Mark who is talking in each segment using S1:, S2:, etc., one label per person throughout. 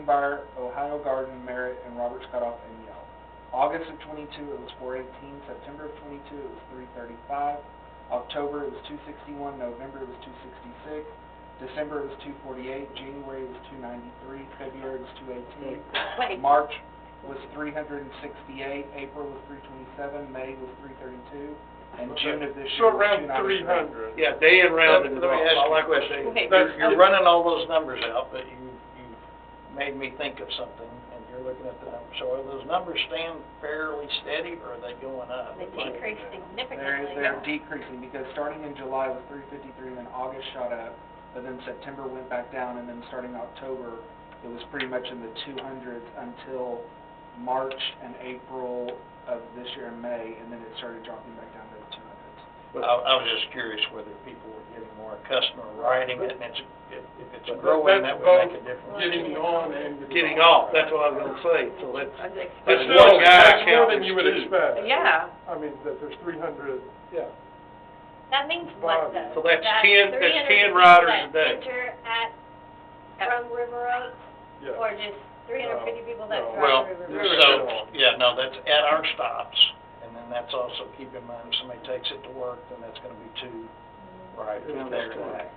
S1: Greenbrier, Ohio Garden, Merritt, and Roberts Cutoff and Yale. August of 22, it was 418. September of 22, it was 335. October, it was 261. November, it was 266. December, it was 248. January, it was 293. February, it was 218.
S2: Wait.
S1: March was 368. April was 327. May was 332. And June of this
S3: So
S1: year was
S3: around 300.
S4: Yeah, Dan rounded it
S5: Let me
S4: off.
S5: ask
S4: I
S5: you a
S4: like what
S5: question.
S4: Dan-
S5: You're running all those numbers out, but you made me think of something, and you're looking at the numbers. So are those numbers staying fairly steady, or are they going up?
S2: They decreased significantly.
S1: They're decreasing because starting in July it was 353, and then August shot up, but then September went back down, and then starting October it was pretty much in the 200s until March and April of this year in May, and then it started dropping back down to the 200s.
S5: I was just curious whether people were getting more accustomed to riding it, and if it's
S3: But
S5: growing, that
S3: that's
S5: would make
S3: both
S5: a difference.
S3: Getting on and
S4: Getting off, that's what I was gonna say, so
S2: I was
S4: that's
S2: expecting-
S4: one guy
S3: That's more
S4: counts
S3: than you would
S4: two.
S3: expect.
S2: Yeah.
S3: I mean, that there's 300, yeah.
S2: That means what though?
S4: So that's 10
S2: 300
S4: 10
S2: people
S4: riders
S2: that
S4: a day.
S2: enter from River Oaks,
S3: Yeah.
S2: or just 350 people that
S3: No.
S2: drive
S5: Well,
S2: through River
S3: River
S2: Oaks?
S5: so,
S3: Oaks.
S5: yeah, no, that's at our stops, and then that's also, keep in mind, if somebody takes it to work, then that's gonna be two riders
S3: Yeah,
S5: there
S3: that's
S5: and
S3: right.
S5: back.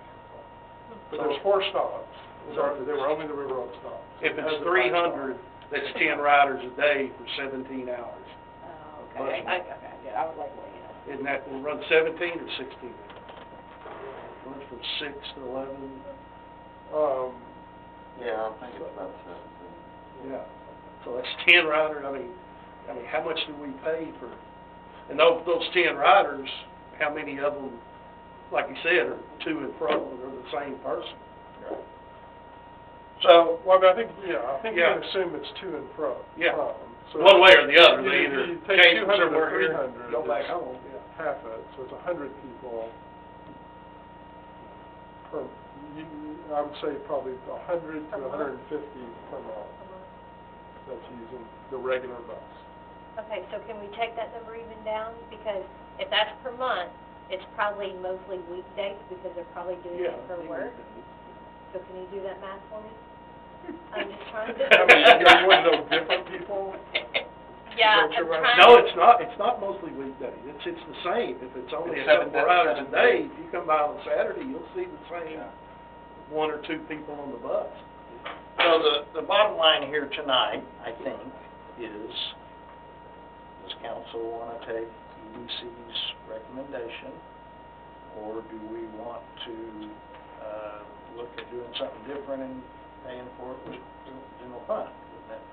S3: But there's 4 stops. They were only the River Oaks stops.
S4: If
S3: It has
S4: it's
S3: a
S4: 300, that's 10 riders a day for 17 hours.
S2: Oh, okay. I was like, well, you know.
S4: Isn't that, we run 17 or 16? Runs from 6 to 11,
S6: Yeah, I think it's about 17.
S4: yeah. So that's 10 riders, I mean, how much do we pay for, and those 10 riders, how many of them, like you said, are to and from, or they're the same person?
S5: So,
S3: well, I mean, I think you
S4: Yeah.
S3: can assume it's to and from.
S4: Yeah.
S3: So
S4: One way or the other, they
S3: you
S4: either
S3: take
S4: came from
S3: 200 to
S4: somewhere here,
S3: 300,
S4: go back
S3: it's
S4: home, yeah.
S3: half it, so it's 100 people per, I would say probably 100 to
S2: Per month?
S3: 150 per month that's using the regular bus.
S2: Okay, so can we take that number even down? Because if that's per month, it's probably mostly weekdays because they're probably doing it for work. So can you do that math for me? I'm just trying to.
S3: I mean, you want to know different people?
S2: Yeah,
S3: Is that your
S2: I'm
S3: right?
S2: trying.
S4: No, it's not mostly weekdays, it's the same, if it's only a
S1: It's 7
S4: couple hours a
S1: days.
S4: day, if you come by on Saturday, you'll see the same 1 or 2 people on the bus.
S5: so the bottom line here tonight, I think, is, does council wanna take EDC's recommendation, or do we want to, look at doing something different and paying for it with the general fund?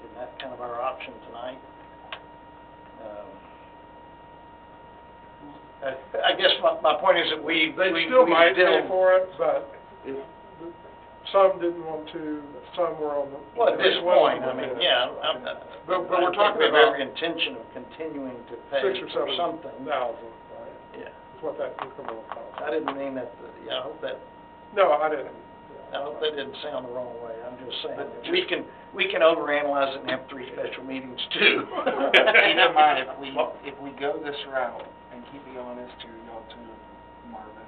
S5: Isn't that kind of our option tonight? I guess my point is that we
S3: Still might pay
S5: still-
S3: for it, but if some didn't want to, some were on the.
S5: Well, at this
S3: they wasn't
S5: point, I
S3: on the
S5: mean,
S3: fence.
S5: yeah,
S3: But we're
S5: I
S3: talking
S5: think we have
S3: about
S5: every intention of continuing to pay
S3: 6 or
S5: for
S3: 7
S5: something.
S3: thousand, right?
S5: Yeah,
S3: That's what that incremental cost.
S5: I didn't mean that, I hope that,
S3: No, I didn't.
S5: I hope that didn't sound the wrong way, I'm just saying,
S1: But
S5: that we can overanalyze it and have 3 special meetings too.
S1: Keep in mind, if we go this route, and keep me honest here, y'all too, Marvin,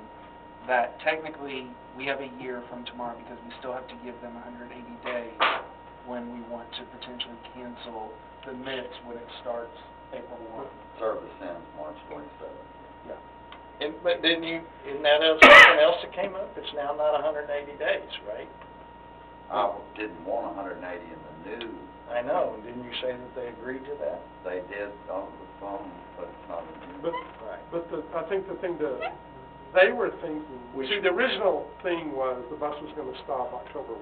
S1: that technically, we have a year from tomorrow because we still have to give them 180 days when we want to potentially cancel the minutes when it starts April 1.
S6: Service ends March 27th.
S5: But didn't you, isn't that something else that came up? It's now not 180 days, right?
S6: I didn't want 180 in the new,
S5: I know, and didn't you say that they agreed to that?
S6: they did on the phone, but it's not in the new.
S3: But,
S5: Right.
S3: but I think the thing that they were thinking, see, the original thing was the bus was gonna stop October 1.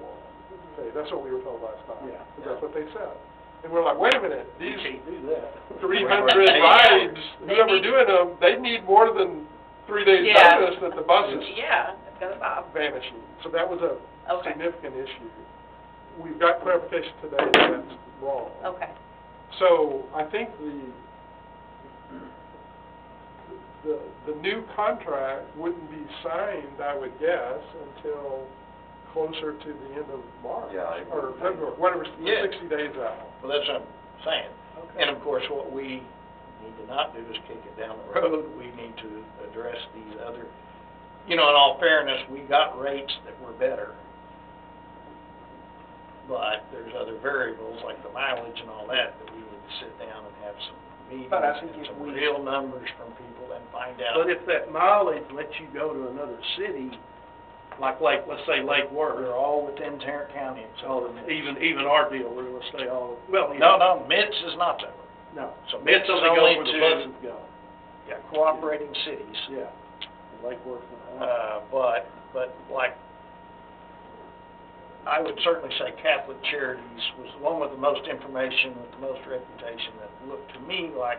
S3: Okay, that's what we were told last time.
S4: Yeah.
S3: That's what they said. And we're like, wait a minute,
S4: You
S3: these
S4: can't do that.
S3: 300
S2: Yeah.
S3: rides,
S2: They
S3: whoever
S2: need-
S3: doing them, they need more than 3 days
S2: Yeah.
S3: notice that the bus is
S2: Yeah, it's gonna stop.
S3: vanishing. So that was a
S2: Okay.
S3: significant issue. We've got clarification today that that's wrong.
S2: Okay.
S3: So I think the new contract wouldn't be signed, I would guess, until closer to the end of March.
S6: Yeah, I
S3: Or
S6: agree.
S3: February, whatever,
S5: Yeah.
S3: 60 days out.
S5: Well, that's what I'm saying. And of course, what we need to not do is kick it down the road. We need to address these other, in all fairness, we got rates that were better But there's other variables like the mileage and all that we need to sit down and have some meetings
S1: But I think
S5: and
S1: if
S5: some
S1: we-
S5: real numbers from people and find out.
S4: But if that mileage lets you go to another city, like let's say Lake Worth,
S5: We're all within Tarrant County except
S4: oh,
S5: for Mitts.
S4: even our deal, we're gonna stay all, well,
S5: No, Mitts is not that way.
S4: no.
S5: So
S4: It's
S5: Mitts is
S4: only
S5: only
S4: go where the
S5: to,
S4: buses go,
S5: yeah, cooperating cities.
S4: yeah. Lake Worth,
S5: But like, I would certainly say Catholic Charities was the one with the most information, with the most reputation, that looked to me like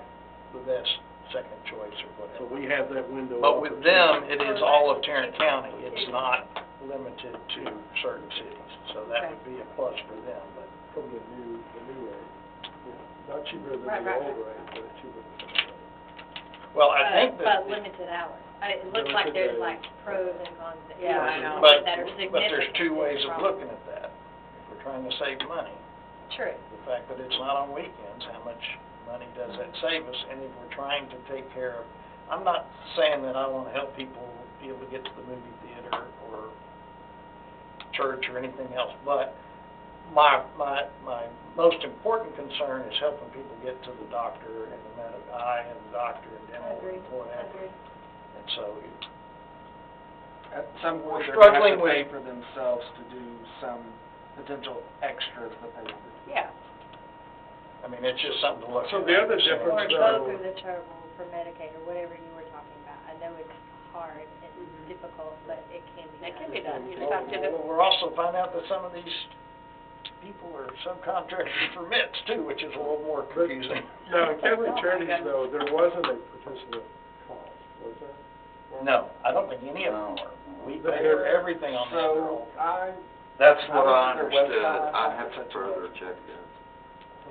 S5: the best second choice or
S4: so
S5: whatever.
S4: we have that window.
S5: But with
S4: open.
S5: them, it is all of Tarrant County, it's not limited to certain cities, so that would be a plus for them, but.
S3: From the new rate. Yeah. Not cheaper than
S2: Right,
S3: the
S2: right,
S3: old
S2: right.
S3: rate, but cheaper than the new rate.
S5: Well, I think that.
S2: But limited hours. It looks like there's like pros and cons,
S7: Yeah, I know.
S5: But,
S2: that are significant.
S5: but there's two
S2: to
S5: ways
S2: the
S5: of
S2: problem.
S5: looking at that. If we're trying to save money,
S2: True.
S5: the fact that it's not on weekends, how much money does that save us? And if we're trying to take care of, I'm not saying that I want to help people be able to get to the movie theater or church or anything else, but my most important concern is helping people get to the doctor and the eye and the doctor and dental
S2: Agreed,
S5: and whatever.
S2: agreed.
S5: And so,
S1: At some
S5: We're
S1: point, they're gonna
S5: struggling
S1: have to
S5: with-
S1: pay for themselves to do some potential extras that they would.
S2: Yeah.
S5: I mean, it's just something to look at.
S3: So the other
S2: Or
S3: difference,
S2: go
S3: though-
S2: through the trouble for Medicaid or whatever you were talking about. I know it's hard and difficult, but it can be done.
S7: It can be done. You just
S5: Well,
S7: have to,
S5: we're also finding out that some of these people are subcontractors for Mitts too, which is a little more confusing.
S3: Now, in Catholic
S7: Oh, my
S3: Charities,
S7: goodness.
S3: though, there wasn't a participant cost, was there?
S5: No, I don't think any of them are. We pay for everything on that.
S1: So,
S6: That's
S1: I
S6: what I
S1: looked at their
S6: understood.
S1: website.
S6: I'd have to further check that.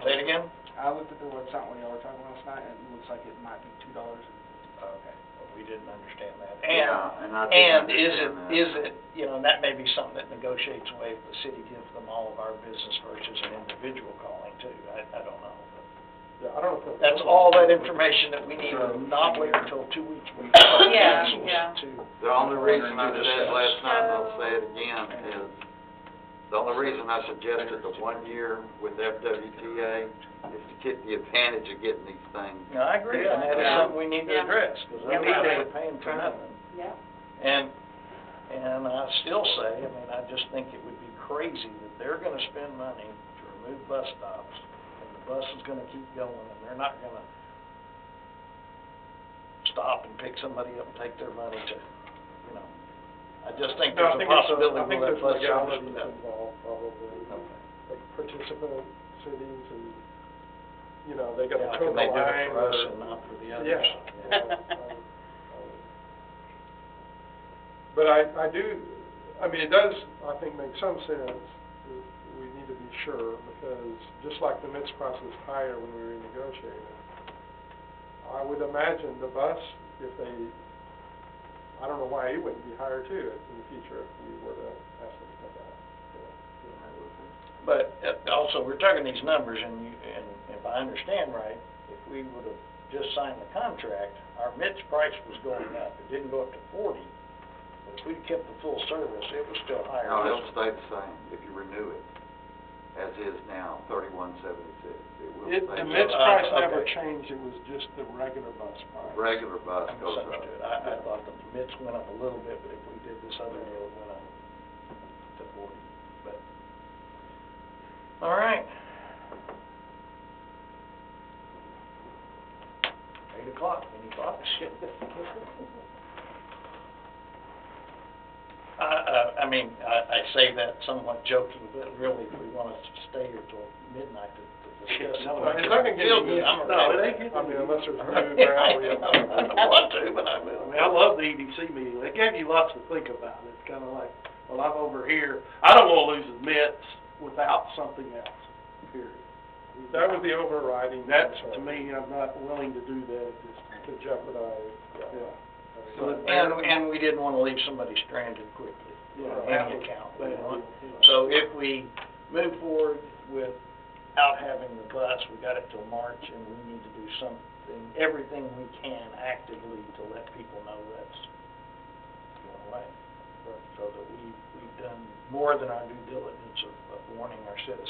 S5: Say it again?
S1: I looked at their website when y'all were talking last night, and it looks like it might be $2.
S5: Okay, well, we didn't understand that.
S6: Yeah, and I
S5: And
S6: didn't understand that.
S5: is it, you know, and that may be something that negotiates away if the city gives them all of our business versus an individual calling too. I don't know. but
S3: Yeah, I don't know. if
S5: That's all that information that we need, to not wait until 2 weeks before
S7: Yeah,
S5: council
S7: yeah.
S5: to.
S6: The only reason I
S5: to
S6: said
S5: discuss.
S6: last time, I'll say it again, is, the only reason I suggested the 1 year with FWTA is to get the advantage of getting these things.
S5: No, I agree, and that is
S7: Yeah.
S5: something we need to
S7: Yeah.
S5: address, because
S7: Yeah, we
S5: otherwise
S7: do.
S5: we're paying for nothing.
S7: yeah.
S5: And I still say, I mean, I just think it would be crazy that they're gonna spend money to remove bus stops, and the bus is gonna keep going, and they're not gonna stop and pick somebody up and take their money to, you know. I just think
S3: No, I
S5: there's a
S3: think it's
S5: possibility
S3: I think
S5: we'll
S3: there's
S5: have bus service
S3: legalities
S5: without.
S3: involved, probably.
S5: Okay.
S3: Like participant cities and, you know, they got
S5: Yeah,
S3: a
S5: can
S3: total
S5: they do it
S3: line
S5: for us
S3: or-
S5: and not for the others?
S3: Yeah. But I do, I mean, it does, I think, make some sense. We need to be sure, because just like the MITS price was higher when we were negotiating, I would imagine the bus, if they, I don't know why it wouldn't be higher too in the future if we were to ask them to come back.
S5: But also, we're talking these numbers, and if I understand right, if we would have just signed the contract, our MITS price was going up. It didn't go up to 40, but if we'd kept the full service, it was still higher.
S6: No, it'll stay the same if you renew it, as is now, $31.76. It will
S3: The
S6: stay.
S3: MITS price never
S5: okay.
S3: changed, it was just the regular bus price.
S6: Regular bus
S5: I
S6: goes up.
S5: misunderstood. I thought the MITS went up a little bit, but if we did this other deal, it went up to 40, but, all right. 8 o'clock, any thoughts? I mean, I say that somewhat joking, but really, if we want to stay here till midnight to discuss it.
S3: No, it's not gonna get
S5: Feel
S3: easy.
S5: good, I'm
S4: No,
S5: okay
S4: it
S5: with
S4: ain't
S5: that.
S3: I mean, unless there's a
S5: I
S3: new ground, we have
S5: don't want to, but I
S4: I
S5: will.
S4: mean, I love the EDC meeting. They gave you lots to think about. It's kind of like, well, I'm over here. I don't want to lose the MITS without something else, period.
S3: That was the overriding.
S4: That's,
S3: concern,
S4: to me, I'm not willing to do that at this time.
S3: To jeopardize, yeah.
S4: So
S5: And we didn't want to leave somebody stranded quickly,
S4: Yeah.
S5: any account. We
S4: Yeah.
S5: want- So if we move forward without having the bus, we got it till March, and we need to do something, everything we can actively to let people know that's going away.
S3: Right.
S5: so that we've done more than our due diligence of warning our citizens.